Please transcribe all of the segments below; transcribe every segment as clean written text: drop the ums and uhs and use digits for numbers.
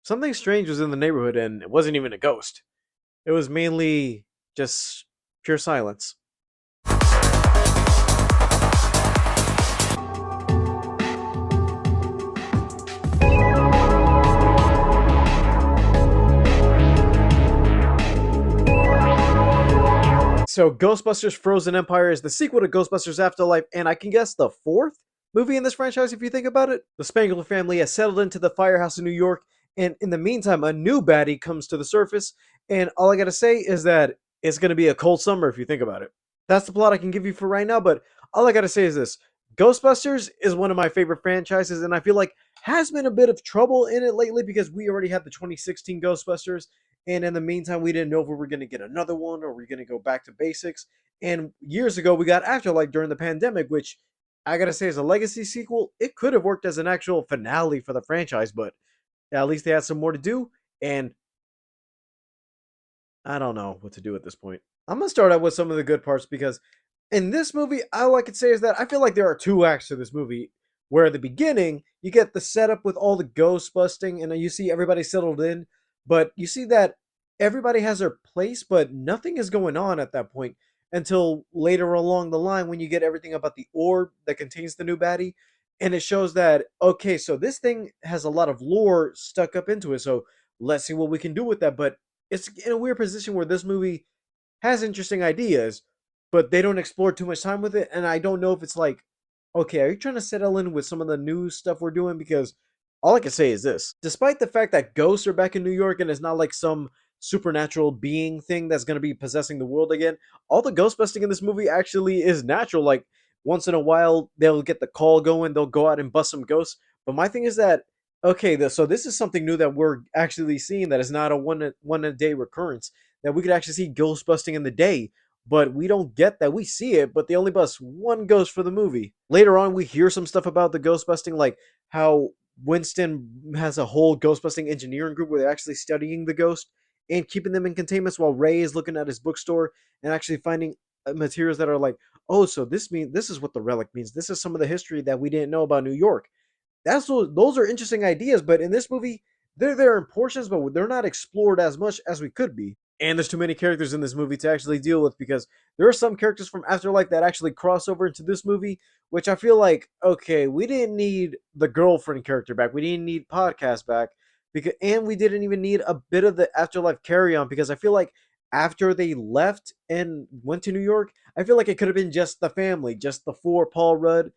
something strange was in the neighborhood, and it wasn't even a ghost. It was mainly just pure silence. So, Ghostbusters Frozen Empire is the sequel to Ghostbusters Afterlife, and I can guess the fourth movie in this franchise if you think about it. The Spangler family has settled into the firehouse in New York, and in the meantime, a new baddie comes to the surface, and all I gotta say is that it's gonna be a cold summer if you think about it. That's the plot I can give you for right now, but all I gotta say is this: Ghostbusters is one of my favorite franchises, and I feel like has been a bit of trouble in it lately because we already had the 2016 Ghostbusters, and in the meantime, we didn't know if we were going to get another one or we're going to go back to basics. And years ago, we got Afterlife during the pandemic, which I got to say, as a legacy sequel, it could have worked as an actual finale for the franchise, but at least they had some more to do. And I don't know what to do at this point. I'm going to start out with some of the good parts because in this movie, all I could say is that I feel like there are two acts to this movie. Where at the beginning, you get the setup with all the ghost busting and you see everybody settled in, but you see that everybody has their place, but nothing is going on at that point until later along the line when you get everything about the orb that contains the new baddie. And it shows that, okay, so this thing has a lot of lore stuck up into it. So let's see what we can do with that. But it's in a weird position where this movie has interesting ideas, but they don't explore too much time with it. And I don't know if it's like, okay, are you trying to settle in with some of the new stuff we're doing? Because all I can say is this: despite the fact that ghosts are back in New York and it's not like some supernatural being thing that's going to be possessing the world again, all the ghost busting in this movie actually is natural. Like once in a while, they'll get the call going, they'll go out and bust some ghosts. But my thing is that okay, so this is something new that we're actually seeing that is not a one a day recurrence. That we could actually see ghost busting in the day, but we don't get that. We see it, but they only bust one ghost for the movie. Later on, we hear some stuff about the ghost busting, like how Winston has a whole ghost busting engineering group where they're actually studying the ghost and keeping them in containments while Ray is looking at his bookstore and actually finding materials that are like, oh, so this is what the relic means. This is some of the history that we didn't know about New York. Those are interesting ideas, but in this movie, they're there in portions, but they're not explored as much as we could be. And there's too many characters in this movie to actually deal with because there are some characters from Afterlife that actually cross over into this movie, which I feel like, okay, we didn't need the girlfriend character back. We didn't need podcast back because and we didn't even need a bit of the Afterlife carry on because I feel like after they left and went to New York, I feel like it could have been just the family, just the four: Paul Rudd,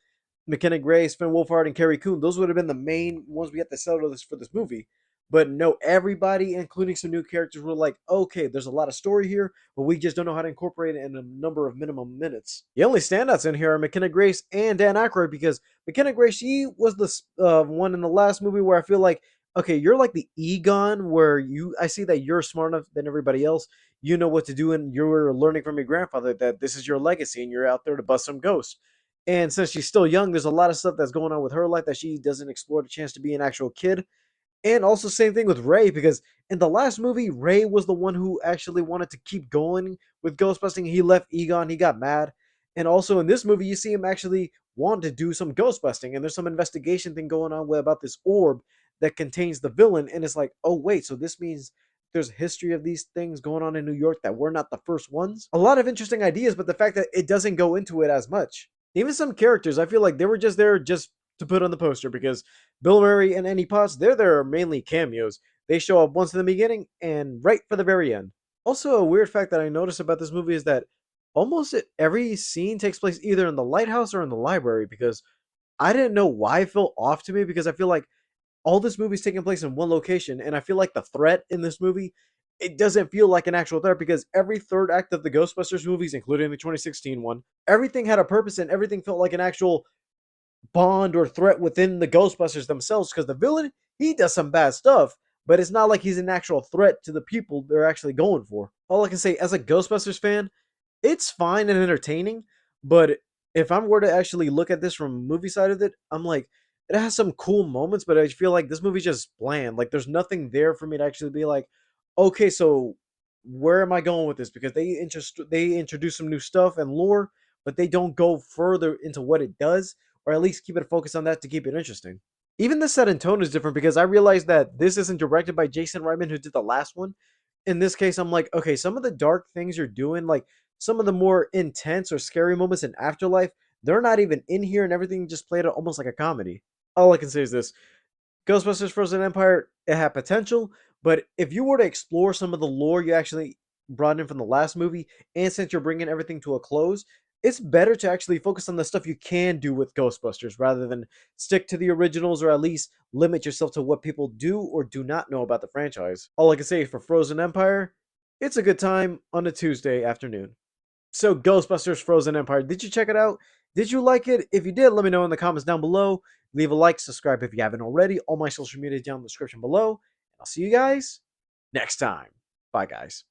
McKenna Grace, Finn Wolfhard, and Carrie Coon. Those would have been the main ones we had to settle this for this movie. But no, everybody, including some new characters, were like, okay, there's a lot of story here, but we just don't know how to incorporate it in a number of minimum minutes. The only standouts in here are McKenna Grace and Dan Aykroyd because McKenna Grace, she was the one in the last movie where I feel like, okay, you're like the Egon, where I see that you're smart enough than everybody else. You know what to do, and you're learning from your grandfather that this is your legacy, and you're out there to bust some ghosts. And since she's still young, there's a lot of stuff that's going on with her life that she doesn't explore the chance to be an actual kid. And also, same thing with Ray, because in the last movie, Ray was the one who actually wanted to keep going with ghostbusting. He left Egon, he got mad. And also in this movie, you see him actually want to do some ghostbusting, and there's some investigation thing going on about this orb that contains the villain. And it's like, oh, wait, so this means there's a history of these things going on in New York that we're not the first ones. A lot of interesting ideas, but the fact that it doesn't go into it as much. Even some characters, I feel like they were just there just to put on the poster because Bill Murray and Annie Potts, they're there mainly cameos. They show up once in the beginning and right for the very end. Also, a weird fact that I noticed about this movie is that almost every scene takes place either in the lighthouse or in the library because I didn't know why it felt off to me because I feel like all this movie's taking place in one location, and I feel like the threat in this movie it doesn't feel like an actual threat because every third act of the Ghostbusters movies, including the 2016 one, everything had a purpose and everything felt like an actual bond or threat within the Ghostbusters themselves. Because the villain, he does some bad stuff, but it's not like he's an actual threat to the people they're actually going for. All I can say, as a Ghostbusters fan, it's fine and entertaining, but if I were to actually look at this from a movie side of it, I'm like, it has some cool moments, but I feel like this movie's just bland. Like, there's nothing there for me to actually be like, okay, so where am I going with this? Because they introduce some new stuff and lore, but they don't go further into what it does, or at least keep it focused on that to keep it interesting. Even the set and tone is different because I realized that this isn't directed by Jason Reitman, who did the last one. In this case, I'm like, okay, some of the dark things you're doing, like some of the more intense or scary moments in Afterlife, they're not even in here, and everything just played out almost like a comedy. All I can say is this: Ghostbusters Frozen Empire, it had potential, but if you were to explore some of the lore you actually brought in from the last movie, and since you're bringing everything to a close, it's better to actually focus on the stuff you can do with Ghostbusters rather than stick to the originals or at least limit yourself to what people do or do not know about the franchise. All I can say for Frozen Empire, it's a good time on a Tuesday afternoon. So, Ghostbusters Frozen Empire, did you check it out? Did you like it? If you did, let me know in the comments down below. Leave a like, subscribe if you haven't already. All my social media is down in the description below. I'll see you guys next time. Bye, guys.